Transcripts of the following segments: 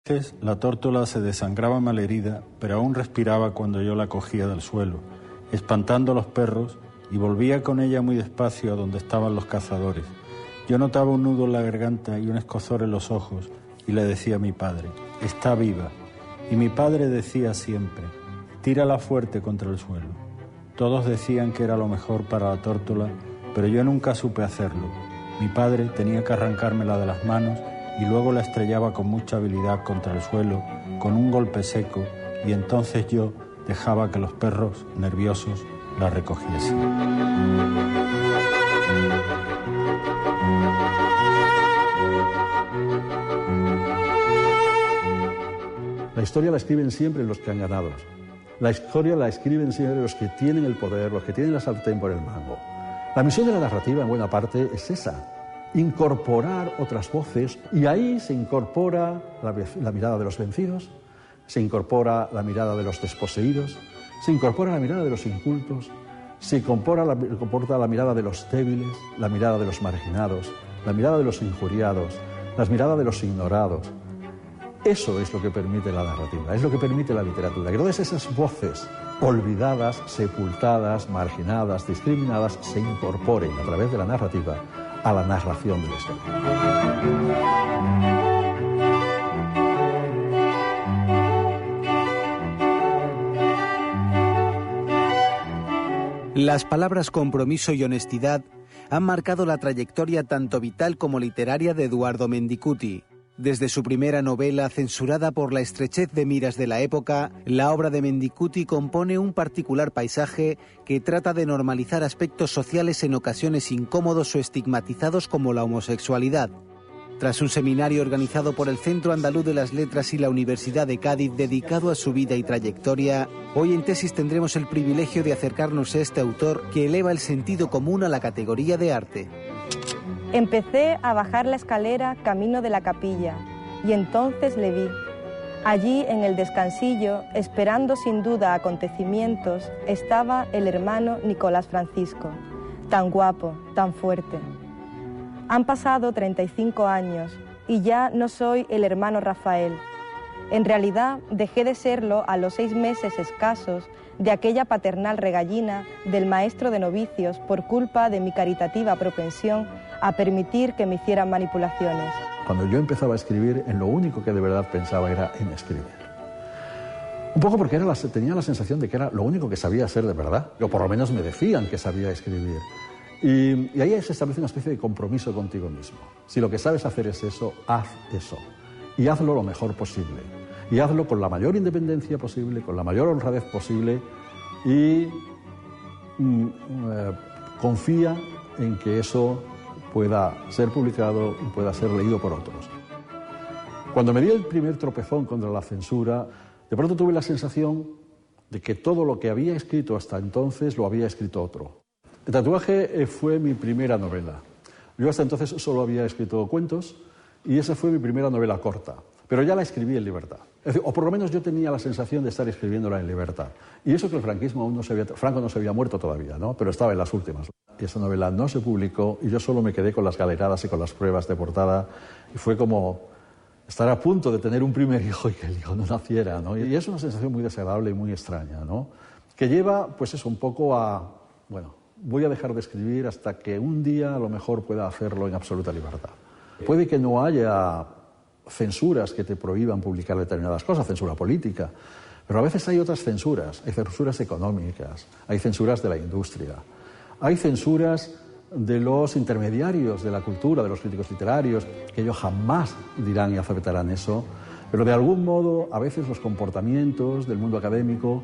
Entonces la tórtola se desangraba malherida, pero aún respiraba cuando yo la cogía del suelo, espantando a los perros, y volvía con ella muy despacio a donde estaban los cazadores. Yo notaba un nudo en la garganta y un escozor en los ojos, y le decía a mi padre: «Está viva». Y mi padre decía siempre: «Tírala fuerte contra el suelo». Todos decían que era lo mejor para la tórtola, pero yo nunca supe hacerlo. Mi padre tenía que arrancármela de las manos y luego la estrellaba con mucha habilidad contra el suelo, con un golpe seco, y entonces yo dejaba que los perros, nerviosos, la recogiesen. La historia la escriben siempre los que han ganado. La historia la escriben siempre los que tienen el poder, los que tienen la sartén por el mango. La misión de la narrativa, en buena parte, es esa: incorporar otras voces, y ahí se incorpora la mirada de los vencidos, se incorpora la mirada de los desposeídos, se incorpora la mirada de los incultos, se incorpora la mirada de los débiles, la mirada de los marginados, la mirada de los injuriados, la mirada de los ignorados. Eso es lo que permite la narrativa, es lo que permite la literatura. Que todas esas voces olvidadas, sepultadas, marginadas, discriminadas, se incorporen a través de la narrativa a la narración de la historia. Las palabras compromiso y honestidad han marcado la trayectoria tanto vital como literaria de Eduardo Mendicuti. Desde su primera novela, censurada por la estrechez de miras de la época, la obra de Mendicuti compone un particular paisaje que trata de normalizar aspectos sociales en ocasiones incómodos o estigmatizados como la homosexualidad. Tras un seminario organizado por el Centro Andaluz de las Letras y la Universidad de Cádiz dedicado a su vida y trayectoria, hoy en Tesis tendremos el privilegio de acercarnos a este autor que eleva el sentido común a la categoría de arte. Empecé a bajar la escalera camino de la capilla y entonces le vi. Allí en el descansillo, esperando sin duda acontecimientos, estaba el hermano Nicolás Francisco, tan guapo, tan fuerte. Han pasado 35 años y ya no soy el hermano Rafael. En realidad dejé de serlo a los 6 meses escasos de aquella paternal regallina del maestro de novicios por culpa de mi caritativa propensión a permitir que me hicieran manipulaciones. Cuando yo empezaba a escribir, en lo único que de verdad pensaba era en escribir. Un poco porque tenía la sensación de que era lo único que sabía hacer de verdad, o por lo menos me decían que sabía escribir. Y ahí se establece una especie de compromiso contigo mismo. Si lo que sabes hacer es eso, haz eso. Y hazlo lo mejor posible. Y hazlo con la mayor independencia posible, con la mayor honradez posible, y confía en que eso pueda ser publicado y pueda ser leído por otros. Cuando me di el primer tropezón contra la censura, de pronto tuve la sensación de que todo lo que había escrito hasta entonces lo había escrito otro. El tatuaje fue mi primera novela. Yo hasta entonces solo había escrito cuentos y esa fue mi primera novela corta, pero ya la escribí en libertad. Es decir, o por lo menos yo tenía la sensación de estar escribiéndola en libertad. Y eso que el franquismo aún Franco no se había muerto todavía, ¿no? Pero estaba en las últimas. Y esa novela no se publicó y yo solo me quedé con las galeradas y con las pruebas de portada. Y fue como estar a punto de tener un primer hijo y que el hijo no naciera, ¿no? Y es una sensación muy desagradable y muy extraña, ¿no? Que lleva, pues eso, un poco a, bueno, voy a dejar de escribir hasta que un día a lo mejor pueda hacerlo en absoluta libertad. Puede que no haya censuras que te prohíban publicar determinadas cosas, censura política, pero a veces hay otras censuras, hay censuras económicas, hay censuras de la industria, hay censuras de los intermediarios de la cultura, de los críticos literarios, que ellos jamás dirán y aceptarán eso, pero de algún modo a veces los comportamientos del mundo académico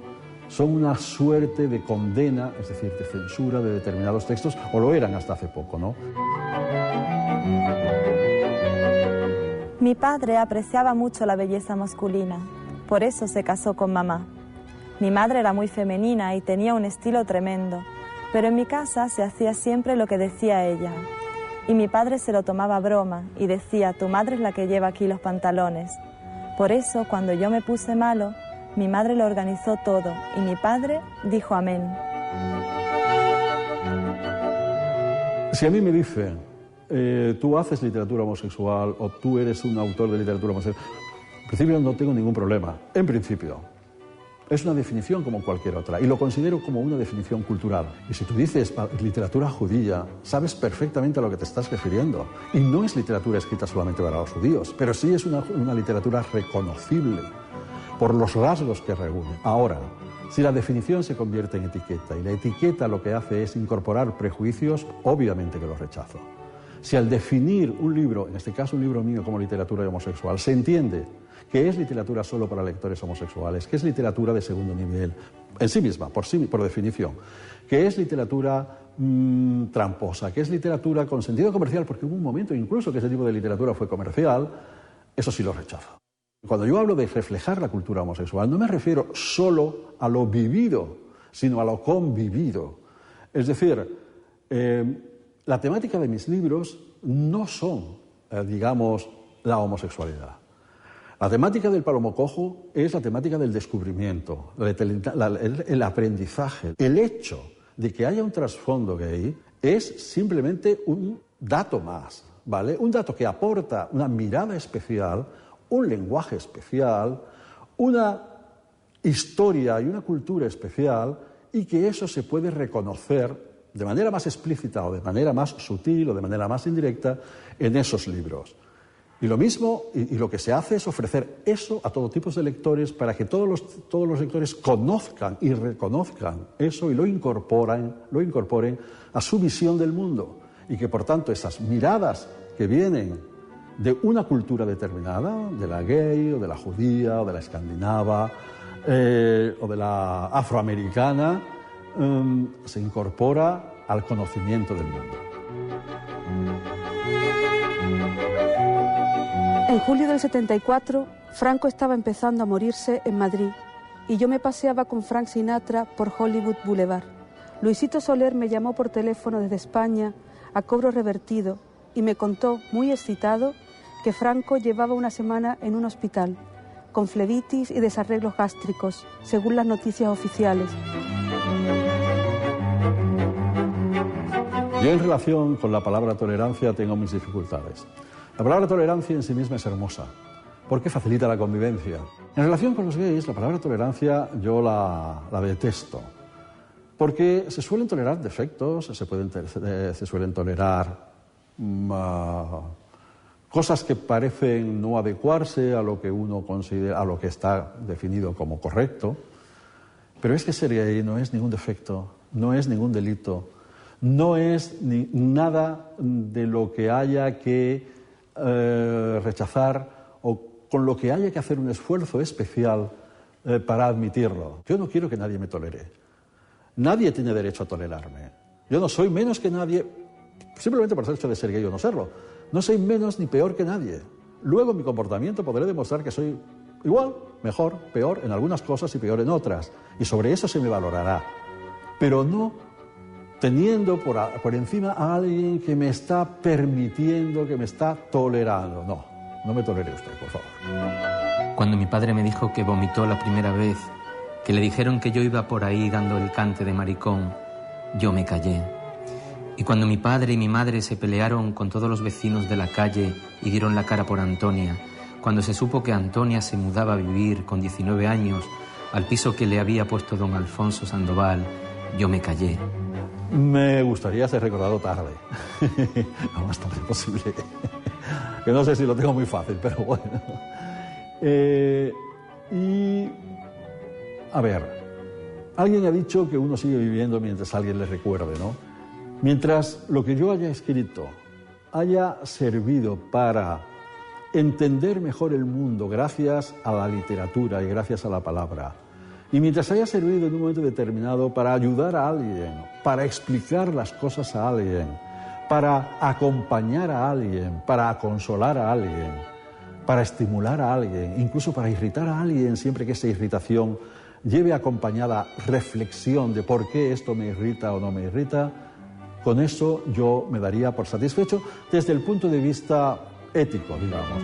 son una suerte de condena, es decir, de censura de determinados textos, o lo eran hasta hace poco, ¿no? Mi padre apreciaba mucho la belleza masculina, por eso se casó con mamá. Mi madre era muy femenina y tenía un estilo tremendo, pero en mi casa se hacía siempre lo que decía ella. Y mi padre se lo tomaba a broma y decía: tu madre es la que lleva aquí los pantalones. Por eso, cuando yo me puse malo, mi madre lo organizó todo y mi padre dijo amén. Si a mí me dicen, tú haces literatura homosexual o tú eres un autor de literatura homosexual, En principio no tengo ningún problema. En principio. Es una definición como cualquier otra y lo considero como una definición cultural. Y si tú dices literatura judía, sabes perfectamente a lo que te estás refiriendo. Y no es literatura escrita solamente para los judíos, pero sí es una literatura reconocible por los rasgos que reúne. Ahora, si la definición se convierte en etiqueta y la etiqueta lo que hace es incorporar prejuicios, obviamente que los rechazo. Si al definir un libro, en este caso un libro mío como literatura homosexual, se entiende que es literatura solo para lectores homosexuales, que es literatura de segundo nivel, en sí misma, por definición, que es literatura tramposa, que es literatura con sentido comercial, porque hubo un momento incluso que ese tipo de literatura fue comercial, eso sí lo rechazo. Cuando yo hablo de reflejar la cultura homosexual, no me refiero solo a lo vivido, sino a lo convivido. Es decir, la temática de mis libros no son, digamos, la homosexualidad. La temática del Palomo Cojo es la temática del descubrimiento, el aprendizaje. El hecho de que haya un trasfondo gay es simplemente un dato más, ¿vale? Un dato que aporta una mirada especial, un lenguaje especial, una historia y una cultura especial, y que eso se puede reconocer de manera más explícita o de manera más sutil o de manera más indirecta en esos libros. Y lo mismo, y lo que se hace es ofrecer eso a todo tipo de lectores para que todos los lectores conozcan y reconozcan eso y lo incorporen a su visión del mundo. Y que, por tanto, esas miradas que vienen de una cultura determinada, de la gay, o de la judía, o de la escandinava, o de la afroamericana, se incorpora al conocimiento del mundo. En julio del 74, Franco estaba empezando a morirse en Madrid y yo me paseaba con Frank Sinatra por Hollywood Boulevard. Luisito Soler me llamó por teléfono desde España a cobro revertido y me contó, muy excitado, que Franco llevaba una semana en un hospital, con flebitis y desarreglos gástricos, según las noticias oficiales. Yo en relación con la palabra tolerancia tengo mis dificultades. La palabra tolerancia en sí misma es hermosa, porque facilita la convivencia. En relación con los gays, la palabra tolerancia yo la detesto, porque se suelen tolerar defectos, se suelen tolerar cosas que parecen no adecuarse a lo que uno considera, a lo que está definido como correcto, pero es que ser gay no es ningún defecto, no es ningún delito, no es nada de lo que haya que rechazar o con lo que haya que hacer un esfuerzo especial para admitirlo. Yo no quiero que nadie me tolere. Nadie tiene derecho a tolerarme. Yo no soy menos que nadie simplemente por el hecho de ser gay o no serlo. No soy menos ni peor que nadie. Luego en mi comportamiento podré demostrar que soy igual, mejor, peor en algunas cosas y peor en otras. Y sobre eso se me valorará. Pero no teniendo por encima a alguien que me está permitiendo, que me está tolerando. No, no me tolere usted, por favor. Cuando mi padre me dijo que vomitó la primera vez, que le dijeron que yo iba por ahí dando el cante de maricón, yo me callé. Y cuando mi padre y mi madre se pelearon con todos los vecinos de la calle y dieron la cara por Antonia, cuando se supo que Antonia se mudaba a vivir con 19 años al piso que le había puesto don Alfonso Sandoval, yo me callé. Me gustaría ser recordado tarde, lo más tarde posible, que no sé si lo tengo muy fácil, pero bueno. Y, a ver, alguien ha dicho que uno sigue viviendo mientras alguien le recuerde, ¿no? Mientras lo que yo haya escrito haya servido para entender mejor el mundo gracias a la literatura y gracias a la palabra, y mientras haya servido en un momento determinado para ayudar a alguien, para explicar las cosas a alguien, para acompañar a alguien, para consolar a alguien, para estimular a alguien, incluso para irritar a alguien, siempre que esa irritación lleve acompañada reflexión de por qué esto me irrita o no me irrita, con eso yo me daría por satisfecho desde el punto de vista ético, digamos.